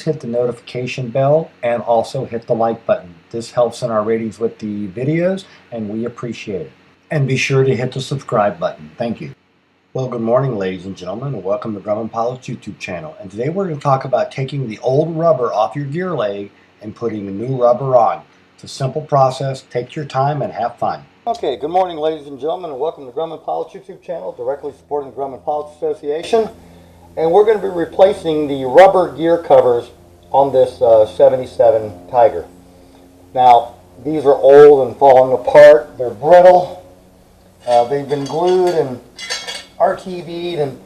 please hit the notification bell and also hit the like button. This helps in our ratings with the videos and we appreciate it. And be sure to hit the subscribe button. Thank you. Well, good morning, ladies and gentlemen, and welcome to Grumman Pilots YouTube channel. And today we're going to talk about taking the old rubber off your gear leg and putting the new rubber on. It's a simple process. Take your time and have fun. Okay, good morning, ladies and gentlemen, and welcome to Grumman Pilots YouTube channel, directly supporting the Grumman Pilots Association. And we're going to be replacing the rubber gear covers on this 77 Tiger. Now, these are old and falling apart. They're brittle. They've been glued and RTV'd and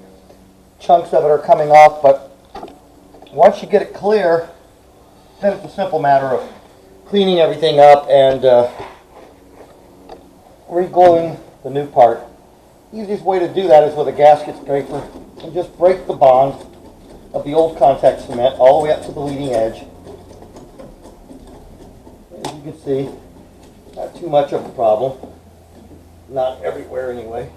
chunks of it are coming off, but once you get it clear, then it's a simple matter of cleaning everything up and re-gluing the new part. The easiest way to do that is with a gasket scraper and just break the bond of the old contact cement all the way up to the leading edge. As you can see, not too much of a problem. Not everywhere anyway.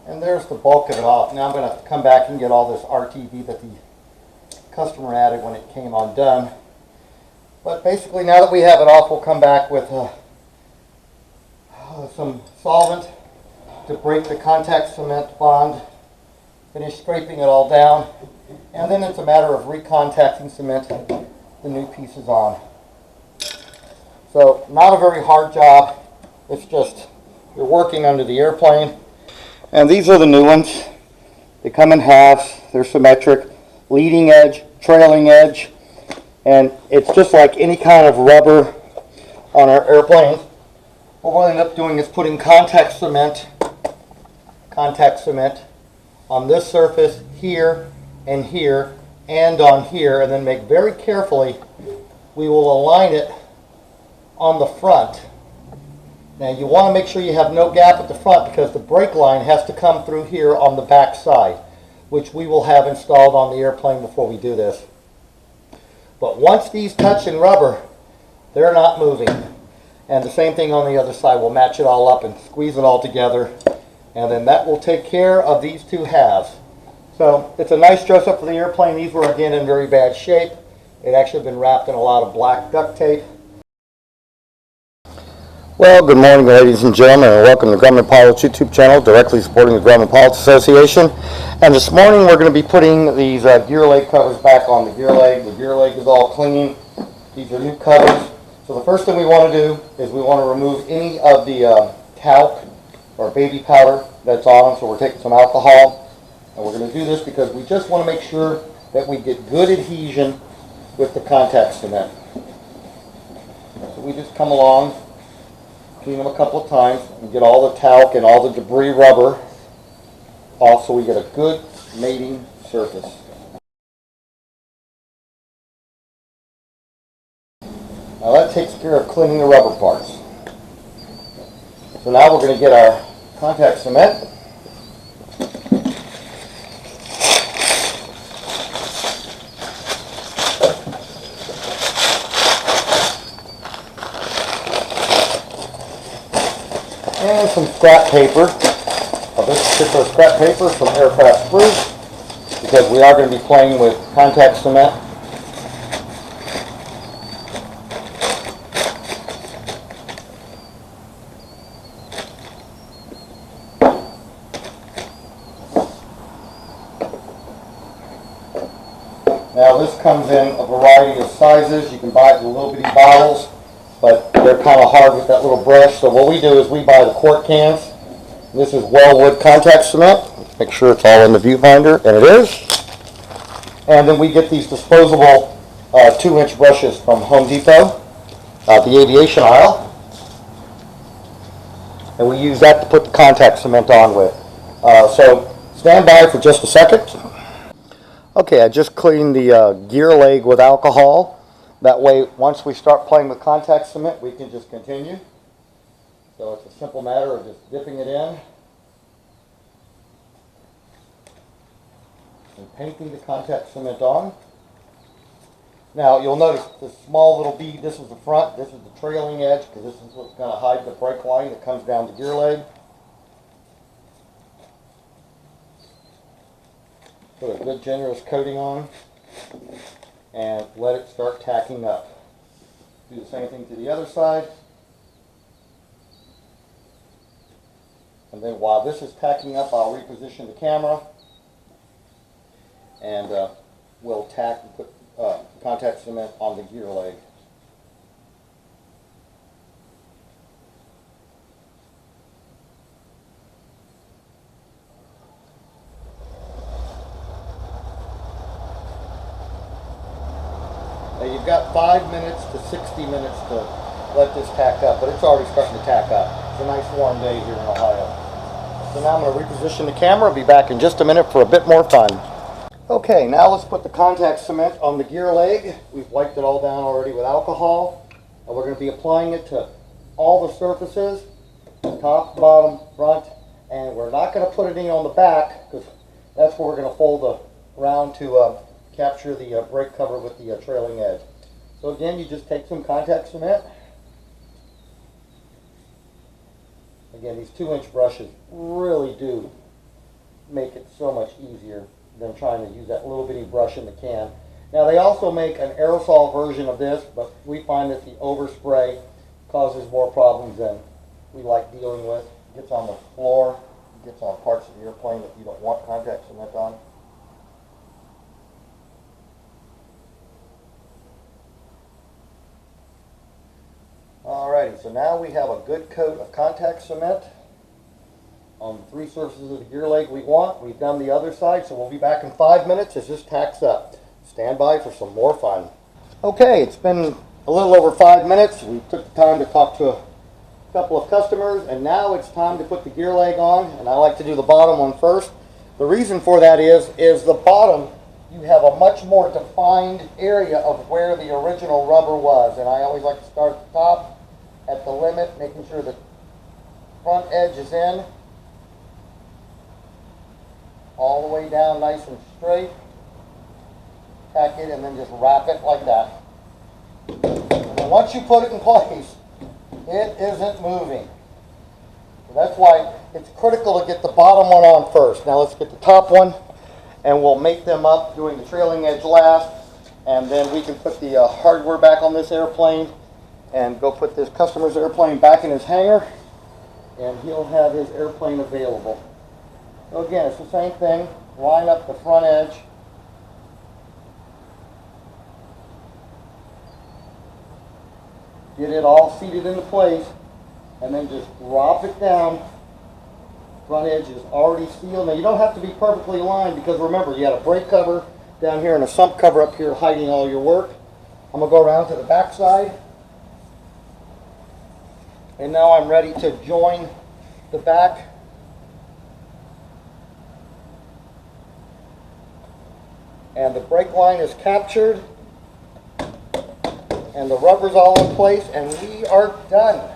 And there's the bulk of it off. Now I'm going to come back and get all this RTV that the customer added when it came undone. But basically, now that we have it off, we'll come back with some solvent to break the contact cement bond, finish scraping it all down, and then it's a matter of recontacting cement the new pieces on. So not a very hard job. It's just you're working under the airplane. And these are the new ones. They come in halves. They're symmetric. Leading edge, trailing edge. And it's just like any kind of rubber on our airplanes. What we'll end up doing is putting contact cement on this surface here and here and on here, and then make very carefully, we will align it on the front. Now you want to make sure you have no gap at the front because the brake line has to come through here on the back side, which we will have installed on the airplane before we do this. But once these touch in rubber, they're not moving. And the same thing on the other side. We'll match it all up and squeeze it all together, and then that will take care of these two halves. So it's a nice dress up for the airplane. These were again in very bad shape. It actually been wrapped in a lot of black duct tape. Well, good morning, ladies and gentlemen, and welcome to Grumman Pilots YouTube channel, directly supporting the Grumman Pilots Association. And this morning we're going to be putting these gear leg covers back on the gear leg. The gear leg is all clean. These are new covers. So the first thing we want to do is we want to remove any of the talc or baby powder that's on them. So we're taking some alcohol, and we're going to do this because we just want to make sure that we get good adhesion with the contact cement. So we just come along, clean them a couple of times, and get all the talc and all the debris rubber off so we get a good mating surface. Now that takes care of cleaning the rubber parts. So now we're going to get our contact cement. And some scrap paper. This particular scrap paper from aircraft spruce, because we are going to be playing with contact cement. Now this comes in a variety of sizes. You can buy it in little bitty bottles, but they're kind of hard with that little brush. So what we do is we buy the quart cans. This is Wellwood contact cement. Make sure it's all in the viewfinder, and it is. And then we get these disposable 2-inch brushes from Home Depot, the aviation aisle. And we use that to put the contact cement on with. So stand by for just a second. Okay, I just cleaned the gear leg with alcohol. That way, once we start playing with contact cement, we can just continue. So it's a simple matter of just dipping it in and painting the contact cement on. Now you'll notice this small little bead, this is the front, this is the trailing edge, because this is what's going to hide the brake line that comes down the gear leg. Put a good generous coating on and let it start tacking up. Do the same thing to the other side. And then while this is tacking up, I'll reposition the camera and we'll tack and put contact cement on the gear leg. Now you've got 5 minutes to 60 minutes to let this tack up, but it's already starting to tack up. It's a nice warm day here in Ohio. So now I'm going to reposition the camera. I'll be back in just a minute for a bit more fun. Okay, now let's put the contact cement on the gear leg. We've wiped it all down already with alcohol. And we're going to be applying it to all the surfaces, top, bottom, front, and we're not going to put any on the back because that's where we're going to fold around to capture the brake cover with the trailing edge. So again, you just take some contact cement. Again, these 2-inch brushes really do make it so much easier than trying to use that little bitty brush in the can. Now they also make an aerosol version of this, but we find that the overspray causes more problems than we like dealing with. It gets on the floor, it gets on parts of the airplane that you don't want contact cement on. Alrighty, so now we have a good coat of contact cement on the 3 surfaces of the gear leg we want. We've done the other side, so we'll be back in 5 minutes as this tacks up. Stand by for some more fun. Okay, it's been a little over 5 minutes. We took the time to talk to a couple of customers, and now it's time to put the gear leg on, and I like to do the bottom one first. The reason for that is the bottom, you have a much more defined area of where the original rubber was, and I always like to start at the top, at the limit, making sure the front edge is in, all the way down nice and straight, tack it, and then just wrap it like that. And then once you put it in place, it isn't moving. So that's why it's critical to get the bottom one on first. Now let's get the top one, and we'll make them up doing the trailing edge last, and then we can put the hardware back on this airplane and go put this customer's airplane back in his hangar, and he'll have his airplane available. So again, it's the same thing. Line up the front edge. Get it all seated into place, and then just drop it down. Front edge is already sealed. Now you don't have to be perfectly aligned because remember, you got a brake cover down here and a sump cover up here hiding all your work. I'm going to go around to the back side. And now I'm ready to join the back. And the brake line is captured. And the rubber's all in place, and we are done.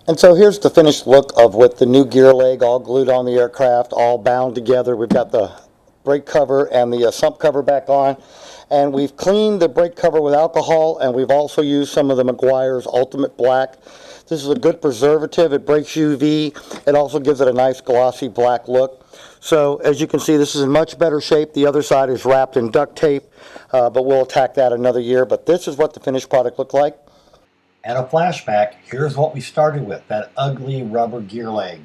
And so here's the finished look of with the new gear leg all glued on the aircraft, all bound together. We've got the brake cover and the sump cover back on. And we've cleaned the brake cover with alcohol, and we've also used some of the Meguiar's Ultimate Black. This is a good preservative. It breaks UV. It also gives it a nice glossy black look. So as you can see, this is in much better shape. The other side is wrapped in duct tape, but we'll attack that another year. But this is what the finished product looked like. And a flashback, here's what we started with, that ugly rubber gear leg.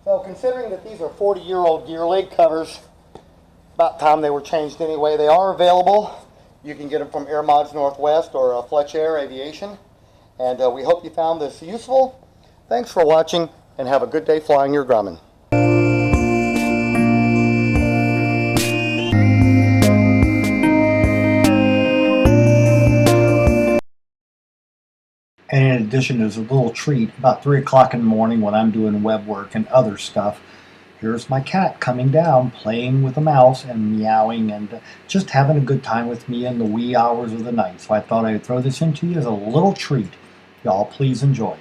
So considering that these are 40-year-old gear leg covers, about time they were changed anyway. They are available. You can get them from Air Mods Northwest or Fletch Air Aviation. And we hope you found this useful. Thanks for watching, and have a good day flying your Grumman. And in addition, there's a little treat about 3 o'clock in the morning when I'm doing web work and other stuff. Here's my cat coming down, playing with a mouse and meowing and just having a good time with me in the wee hours of the night. So I thought I would throw this into you as a little treat. Y'all please enjoy.